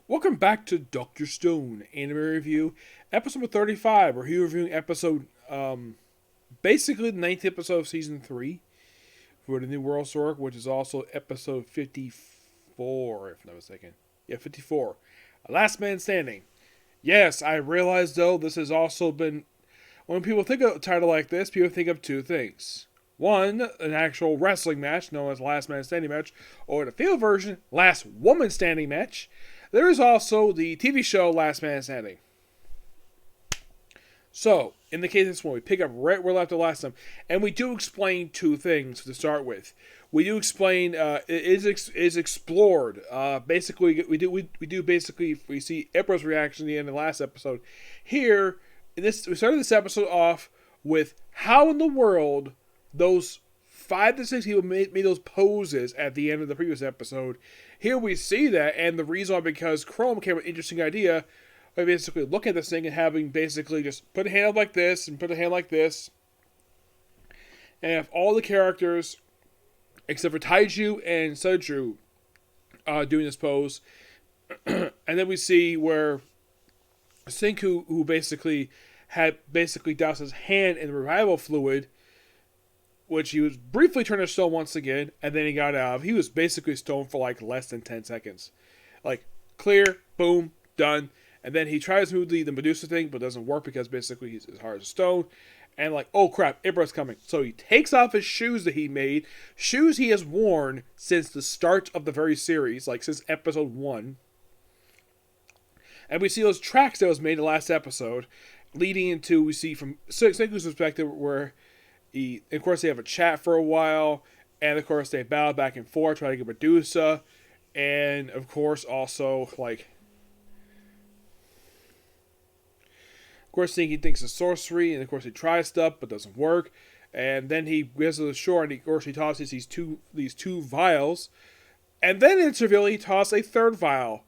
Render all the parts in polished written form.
Welcome back to Doctor Stone Anime Review, episode number 35. We're here reviewing basically the ninth episode of season 3 for the New World Sword, which is also episode 54, if I'm not mistaken. Yeah, 54. Last Man Standing. Yes, I realize though, this has also been. When people think of a title like this, people think of two things. One, an actual wrestling match known as Last Man Standing match, or the field version, Last Woman Standing match. There is also the TV show Last Man Standing. So, in the case of this one, we pick up right where we left the last time, and we do explain two things to start with. We do explain it is explored. Basically, we see Ibra's reaction at the end of the last episode. Here, we started this episode off with how in the world those 5 to 6 people made those poses at the end of the previous episode. Here we see that, and the reason why, because Chrome came with an interesting idea by basically looking at this thing and having basically just put a hand up like this and put a hand like this, and have all the characters except for Taiju and Sudru doing this pose. And then we see where Senku, who basically had doused his hand in revival fluid, which he was briefly turned to stone once again, and then he got out of. He was basically stoned for like less than 10 seconds. Like, clear, boom, done. And then he tries to do the Medusa thing, but doesn't work because basically he's as hard as a stone. And like, oh crap, Ibra's coming. So he takes off his shoes that he made, shoes he has worn since the start of the very series, like since episode 1. And we see those tracks that was made in the last episode, leading into, we see from Senku's perspective, where of course, they have a chat for a while, and of course, they battle back and forth, trying to get Medusa, and of course, also, like, of course, he thinks it's sorcery, and of course, he tries stuff, but doesn't work, and then he gets to the shore, and of course, he tosses these two vials, and then it's revealed he tosses a third vial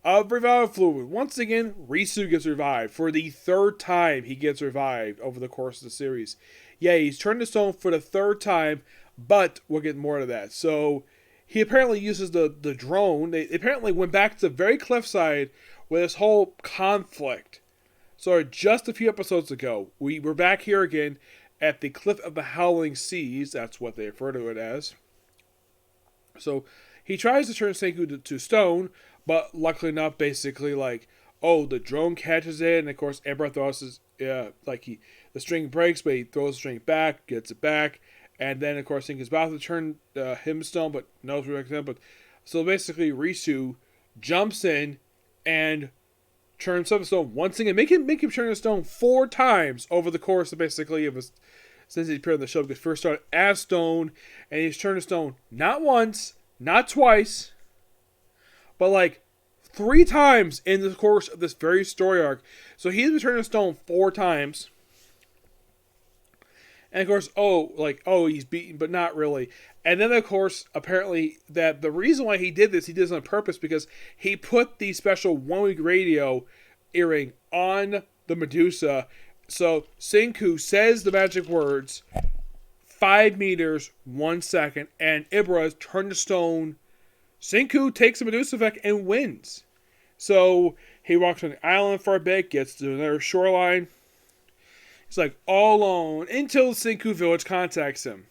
of revival fluid. Once again, Risu gets revived. For the third time, he gets revived over the course of the series. Yeah, he's turned to stone for the third time, but we'll get more to that. So, he apparently uses the drone. They apparently went back to the very cliffside with this whole conflict. So, just a few episodes ago, we were back here again at the Cliff of the Howling Seas. That's what they refer to it as. So, he tries to turn Senku to stone, but luckily enough, basically, like, oh, the drone catches it, and of course, Ibra throws his, the string breaks, but he throws the string back, gets it back, and then, of course, Senku's about to turn him stone, but knows where to but so basically, Risu jumps in and turns him stone once again, make him turn to stone 4 times over the course of basically of his, since he appeared on the show, because first started as stone, and he's turned to stone not once, not twice, but like 3 times in the course of this very story arc. So he's been turned to stone 4 times. And of course, he's beaten, but not really. And then, of course, apparently, that the reason why he did this on purpose, because he put the special 1-week radio earring on the Medusa. So Senku says the magic words, 5 meters, 1 second, and Ibra is turned to stone. Senku takes the Medusa effect and wins. So he walks on the island for a bit, gets to another shoreline. He's like all alone until the Senku village contacts him.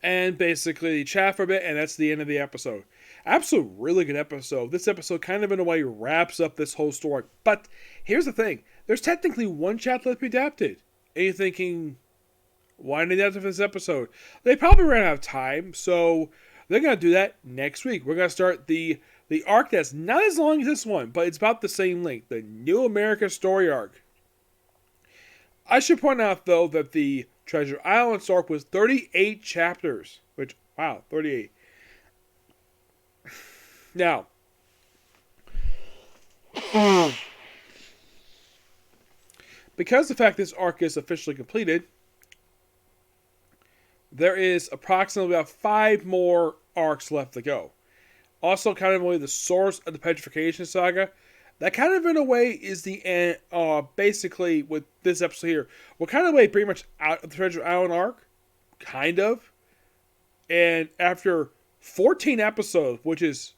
And basically they chat for a bit, and that's the end of the episode. Absolutely really good episode. This episode kind of in a way wraps up this whole story. But here's the thing. There's technically one chapter left to be adapted. And you're thinking, why didn't they adapt it for this episode? They probably ran out of time, so they're going to do that next week. We're going to start the arc that's not as long as this one, but it's about the same length. The New America story arc. I should point out, though, that the Treasure Island arc was 38 chapters. Which, wow, 38. Now, because the fact this arc is officially completed, there is approximately about 5 more arcs left to go. Also, kind of only the source of the Petrification Saga. That kind of, in a way, is the end, basically, with this episode here. We're kind of, pretty much out of the Treasure Island arc. Kind of. And after 14 episodes, which is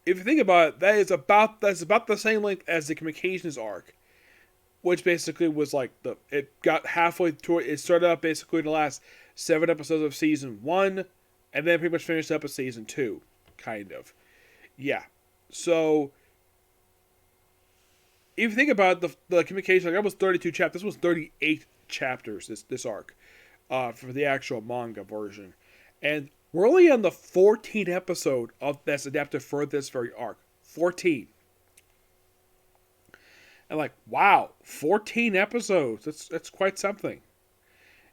if you think about it, that's about the same length as the Communications arc, which basically was like it got halfway through. It started out basically in the last 7 episodes of season 1, and then pretty much finished up at season 2, kind of. Yeah. So if you think about the Communication arc, that was 32 chapters. This was 38 chapters. This arc, for the actual manga version, and we're only on the 14th episode of that's adapted for this very arc. 14. And like, wow, 14 episodes. That's quite something.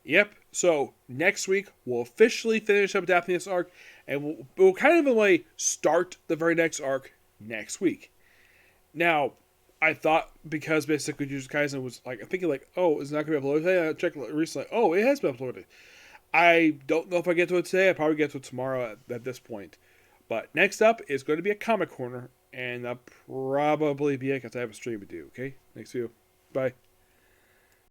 Yep. So next week we'll officially finish up adapting this arc, and we'll kind of in a way start the very next arc next week. Now, I thought because basically Jujutsu Kaisen was like, I'm thinking like, oh, it's not going to be uploaded. I checked recently. Oh, it has been uploaded. I don't know if I get to it today. I'll probably get to it tomorrow at this point. But next up is going to be a Comic Corner, and I'll probably be because I have a stream to do. Okay, next video. Bye.